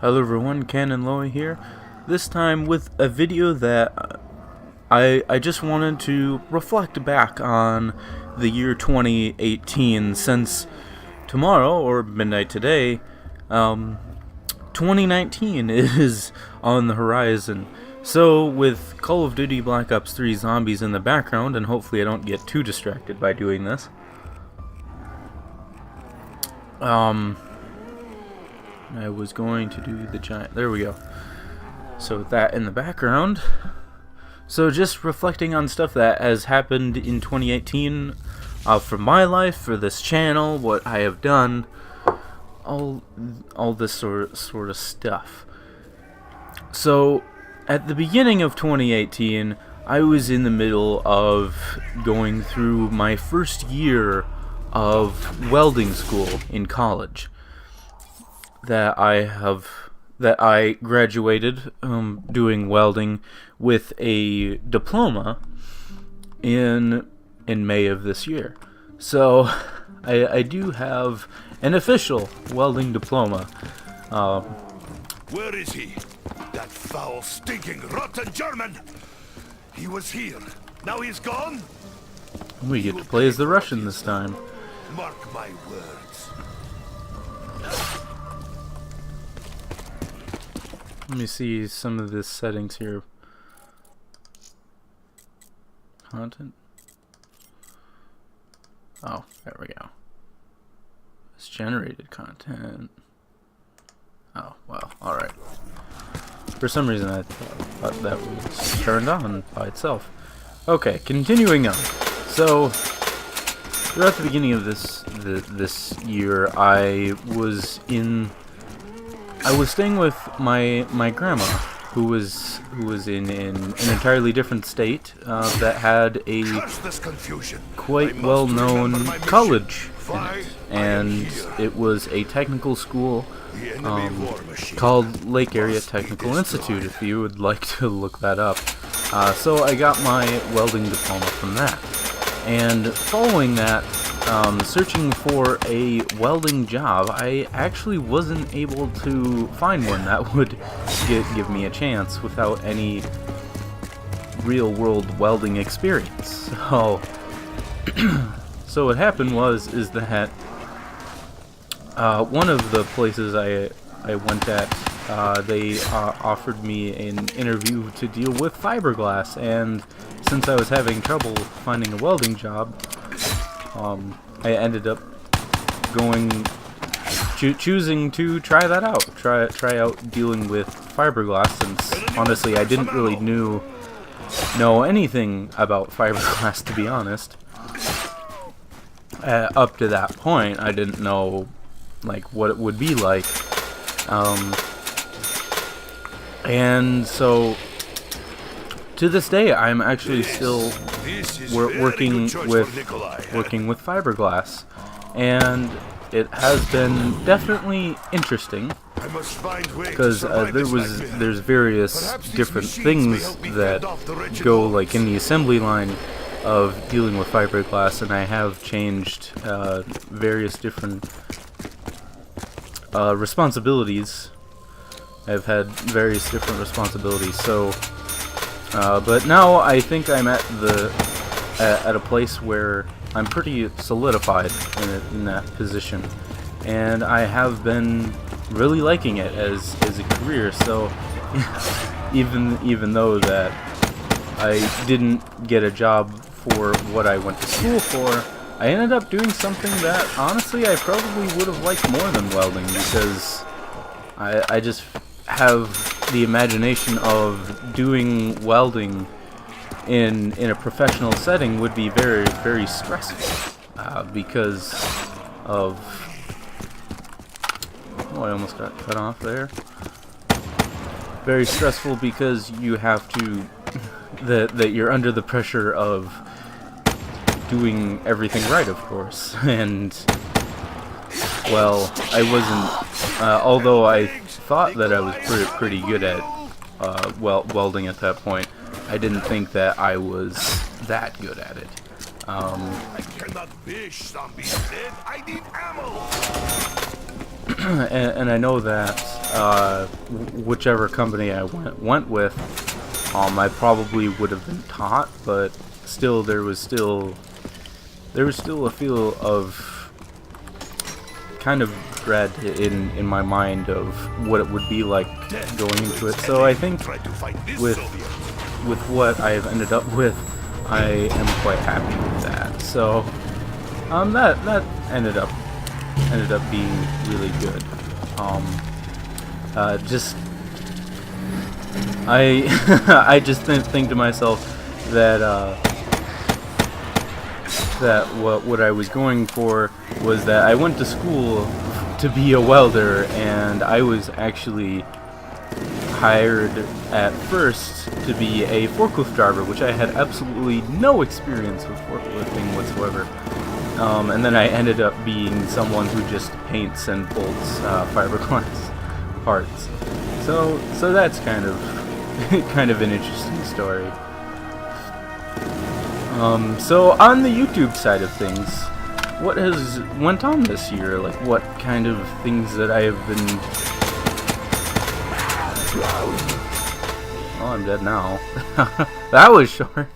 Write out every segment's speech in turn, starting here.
Hello everyone, Canon Lowy here. This time with a video that I just wanted to reflect back on the year 2018, since tomorrow, or midnight today, 2019 is on the horizon. So with Call of Duty Black Ops 3 Zombies in the background, and hopefully I don't get too distracted by doing this, I was going to do the giant. There we go. So with that in the background. So just reflecting on stuff that has happened in 2018 for my life, for this channel, what I have done, all this sort of stuff. So at the beginning of 2018, I was in the middle of going through my first year of welding school in college. That I graduated doing welding with a diploma in May of this year. So I do have an official welding diploma. Where is he? That foul, stinking, rotten German! He was here. Now he's gone? We get to play as the Russian this time. Mark my words. Let me see some of the settings here. Content. Oh, there we go. It's generated content. Oh, well, alright. For some reason I thought that was turned on by itself. Okay, continuing on. So, throughout the beginning of this year, I was staying with my grandma, who was in an entirely different state that had a quite well-known college in it, and it was a technical school called Lake Area Technical Institute, if you would like to look that up. So I got my welding diploma from that, and following that, searching for a welding job, I actually wasn't able to find one that would give me a chance without any real-world welding experience. So what happened is that one of the places I went at, they offered me an interview to deal with fiberglass, and since I was having trouble finding a welding job, I ended up choosing to try that out. Try out dealing with fiberglass, since honestly I didn't really know anything about fiberglass, to be honest. Up to that point, I didn't know like what it would be like, and so to this day, I'm actually still working with fiberglass, and it has been definitely interesting because there's various different things that go like in the assembly line of dealing with fiberglass, and I have changed various different responsibilities. I've had various different responsibilities, so. But now I think I'm at a place where I'm pretty solidified in that position, and I have been really liking it as a career. So even though that I didn't get a job for what I went to school for, I ended up doing something that honestly I probably would have liked more than welding, because I just have the imagination of doing welding in a professional setting would be very, very stressful, because of... Oh, I almost got cut off there. Very stressful because you have to... that you're under the pressure of doing everything right, of course, and... Well, I wasn't... although I thought that I was pretty good at welding at that point, I didn't think that I was that good at it. I cannot fish zombies dead. I need ammo. And I know that whichever company I went with, I probably would have been taught, but still there was still a feel of kind of dread in my mind of what it would be like going into it. So I think with what I have ended up with, I am quite happy with that. So that ended up being really good. I just think to myself that what I was going for was that I went to school to be a welder, and I was actually hired at first to be a forklift driver, which I had absolutely no experience with forklifting whatsoever. And then I ended up being someone who just paints and bolts fiberglass parts. So that's kind of an interesting story. So on the YouTube side of things, what has went on this year? Like, what kind of things that I have been... Oh, I'm dead now. That was short.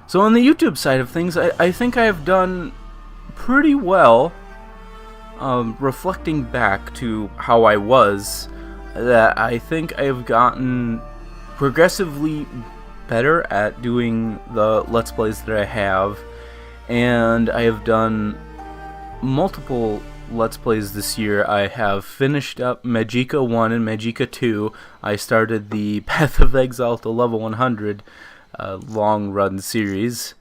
So on the YouTube side of things, I think I have done pretty well, reflecting back to how I was, that I think I have gotten progressively better at doing the Let's Plays that I have, and I have done multiple Let's Plays this year. I have finished up Magicka 1 and Magicka 2. I started the Path of Exile to level 100 long run series,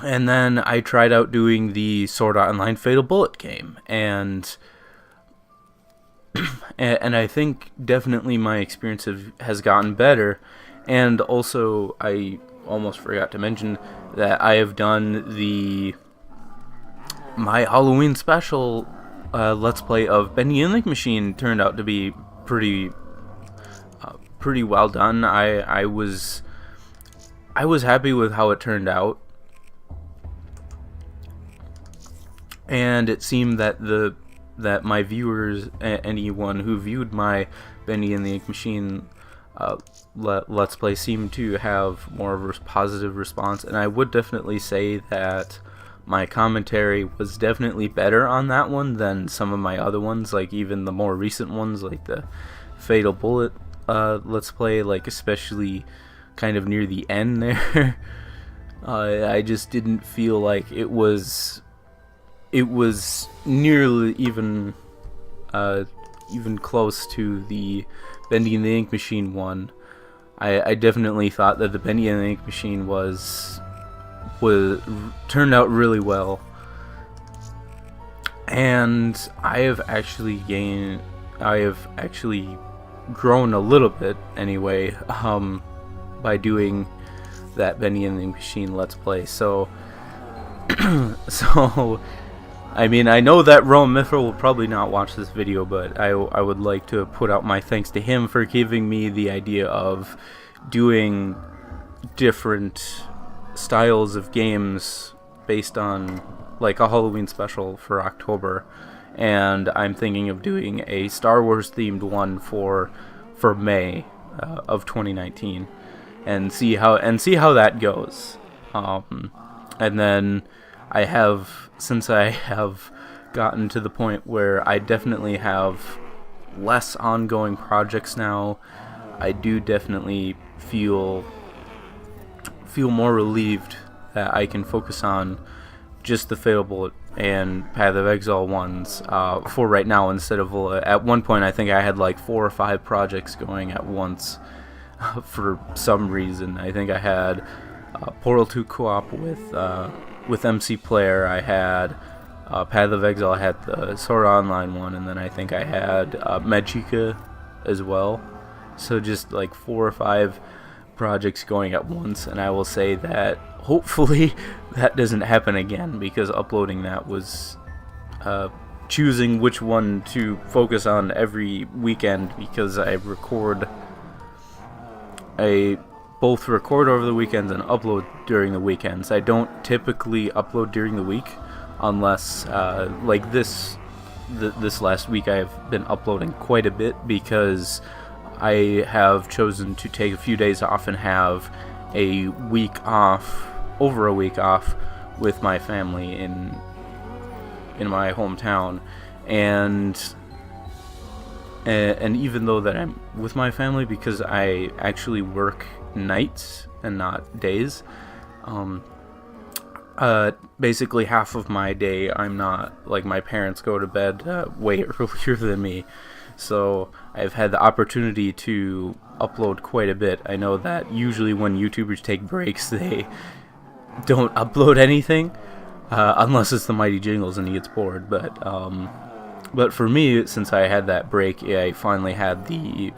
and then I tried out doing the Sword Art Online Fatal Bullet game, and I think definitely my experience has gotten better. And also, I almost forgot to mention that I have done my Halloween special Let's Play of Bendy and Link Machine. Turned out to be pretty well done. I was happy with how it turned out, and it seemed that that my viewers, anyone who viewed my Bendy and the Ink Machine Let's Play, seemed to have more of a positive response, and I would definitely say that my commentary was definitely better on that one than some of my other ones, like even the more recent ones, like the Fatal Bullet Let's Play, like especially kind of near the end there. I just didn't feel like it was nearly even close to the Bendy and the Ink Machine one. I definitely thought that the Bendy and the Ink Machine turned out really well, and I have actually grown a little bit anyway, by doing that Bendy and the Ink Machine Let's Play. So I mean, I know that Rome Mithril will probably not watch this video, but I would like to put out my thanks to him for giving me the idea of doing different styles of games based on like a Halloween special for October, and I'm thinking of doing a Star Wars themed one for May of 2019, and see how that goes. And then since I have gotten to the point where I definitely have less ongoing projects now, I do definitely feel more relieved that I can focus on just the Fatal Bullet and Path of Exile ones for right now, instead of at one point I think I had like 4 or 5 projects going at once for some reason. I think I had Portal 2 co-op with MC Player, I had Path of Exile, I had the Sword Art Online one, and then I think I had Magicka as well. So just like 4 or 5 projects going at once, and I will say that hopefully that doesn't happen again, because uploading that was choosing which one to focus on every weekend, because I both record over the weekends and upload during the weekends. I don't typically upload during the week unless like this this last week I've been uploading quite a bit because I have chosen to take a few days off and have a week off, over a week off, with my family in my hometown, and even though that I'm with my family, because I actually work nights and not days, basically half of my day I'm not, like, my parents go to bed way earlier than me, so I've had the opportunity to upload quite a bit. I know that usually when YouTubers take breaks, they don't upload anything, unless it's the Mighty Jingles and he gets bored, but for me, since I had that break, I finally had the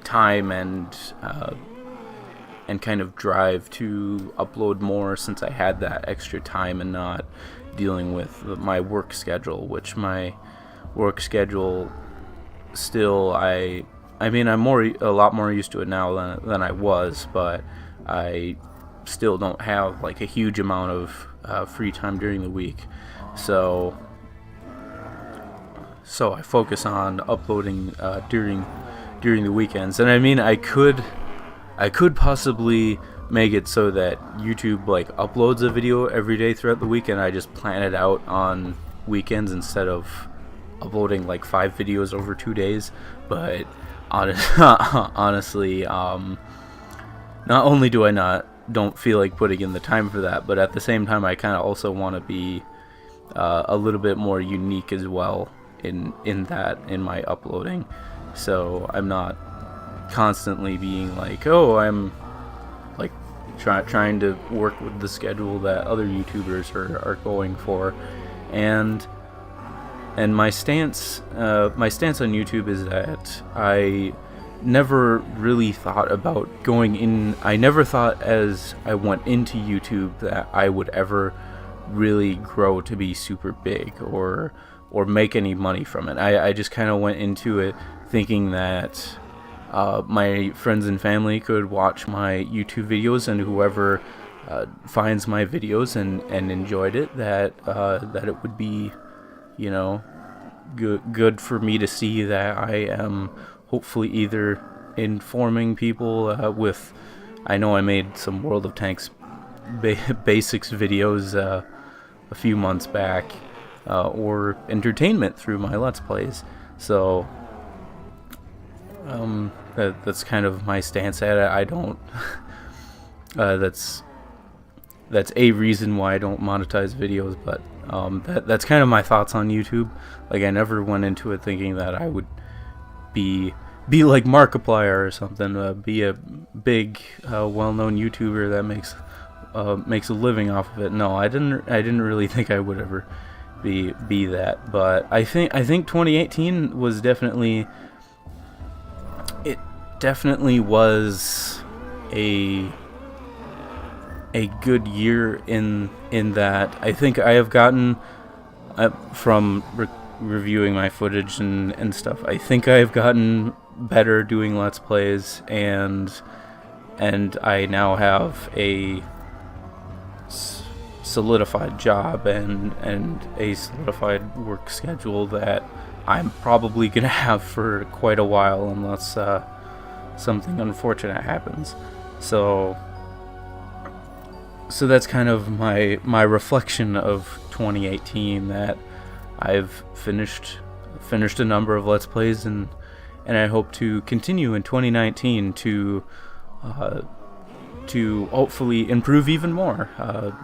time and kind of drive to upload more, since I had that extra time and not dealing with my work schedule, which my work schedule still, I mean, I'm a lot more used to it now than I was, but I still don't have like a huge amount of free time during the week, so I focus on uploading during the weekends. And I mean, I could possibly make it so that YouTube like uploads a video every day throughout the week, and I just plan it out on weekends instead of uploading like 5 videos over 2 days. But honestly, not only do I don't feel like putting in the time for that, but at the same time I kind of also want to be a little bit more unique as well in my uploading, so I'm not constantly being like, oh, I'm like trying to work with the schedule that other YouTubers are going for. And my stance on YouTube is that I never really thought about going in. I never thought as I went into YouTube that I would ever really grow to be super big or make any money from it. I just kind of went into it thinking that my friends and family could watch my YouTube videos, and whoever finds my videos and enjoyed it, that it would be, you know, good for me to see that I am hopefully either informing people with, I know I made some World of Tanks basics videos a few months back, or entertainment through my Let's Plays. So that's kind of my stance at it. I don't that's a reason why I don't monetize videos, but that's kind of my thoughts on YouTube. Like, I never went into it thinking that I would be like Markiplier or something, be a big well-known YouTuber that makes a living off of it. No, I didn't really think I would ever be that. But I think 2018 was definitely was a good year in that I think I have gotten from reviewing my footage and stuff. I think I've gotten better doing Let's Plays, and I now have a solidified job and a solidified work schedule that I'm probably gonna have for quite a while, unless something unfortunate happens. So that's kind of my reflection of 2018, that I've finished a number of Let's Plays, and I hope to continue in 2019 to hopefully improve even more,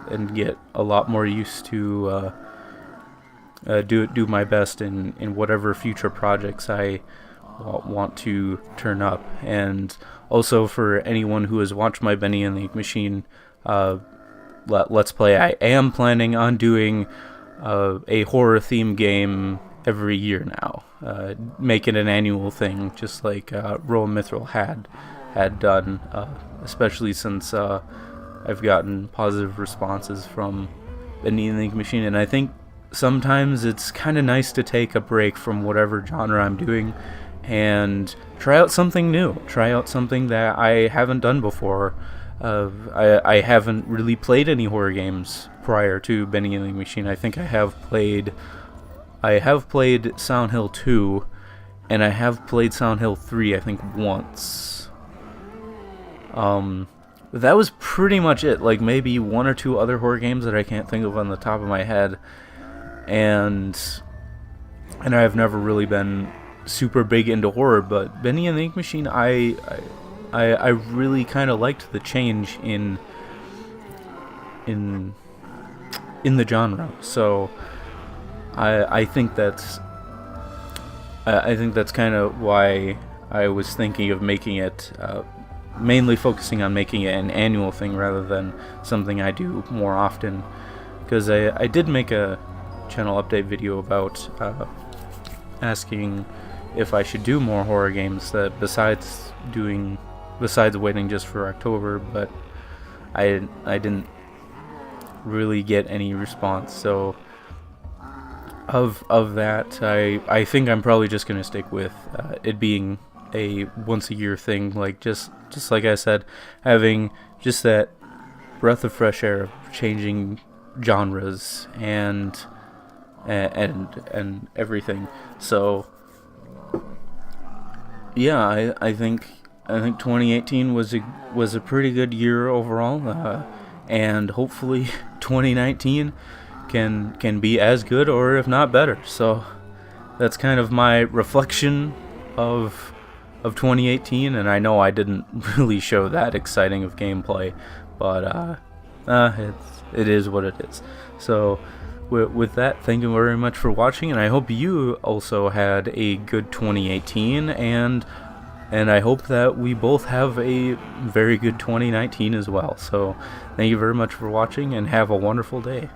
and get a lot more used to do my best in whatever future projects I want to turn up. And also, for anyone who has watched my Benny and the Ink Machine Let's Play, I am planning on doing a horror theme game every year now, make it an annual thing, just like Rowan Mithril had done, especially since I've gotten positive responses from Benny and the Ink Machine. And I think sometimes it's kind of nice to take a break from whatever genre I'm doing and try out something new, try out something that I haven't done before. I haven't really played any horror games prior to Benny and the Ink Machine. I think I have played I have played Silent Hill 2, and I have played Silent Hill 3, I think, once. That was pretty much it. Like, maybe one or two other horror games that I can't think of on the top of my head. And I've never really been super big into horror, but Bendy and the Ink Machine, I really kind of liked the change in the genre. So I think that's kind of why I was thinking of making it, mainly focusing on making it an annual thing rather than something I do more often. Because I did make a channel update video about asking if I should do more horror games that besides waiting just for October, but I didn't really get any response. So of that, I think I'm probably just gonna stick with it being a once a year thing, like just like I said, having just that breath of fresh air of changing genres and everything. So yeah, I think 2018 was a pretty good year overall, and hopefully 2019 can be as good, or if not better. So that's kind of my reflection of 2018, and I know I didn't really show that exciting of gameplay, but it is what it is. So with that, thank you very much for watching, and I hope you also had a good 2018, and I hope that we both have a very good 2019 as well. So thank you very much for watching, and have a wonderful day.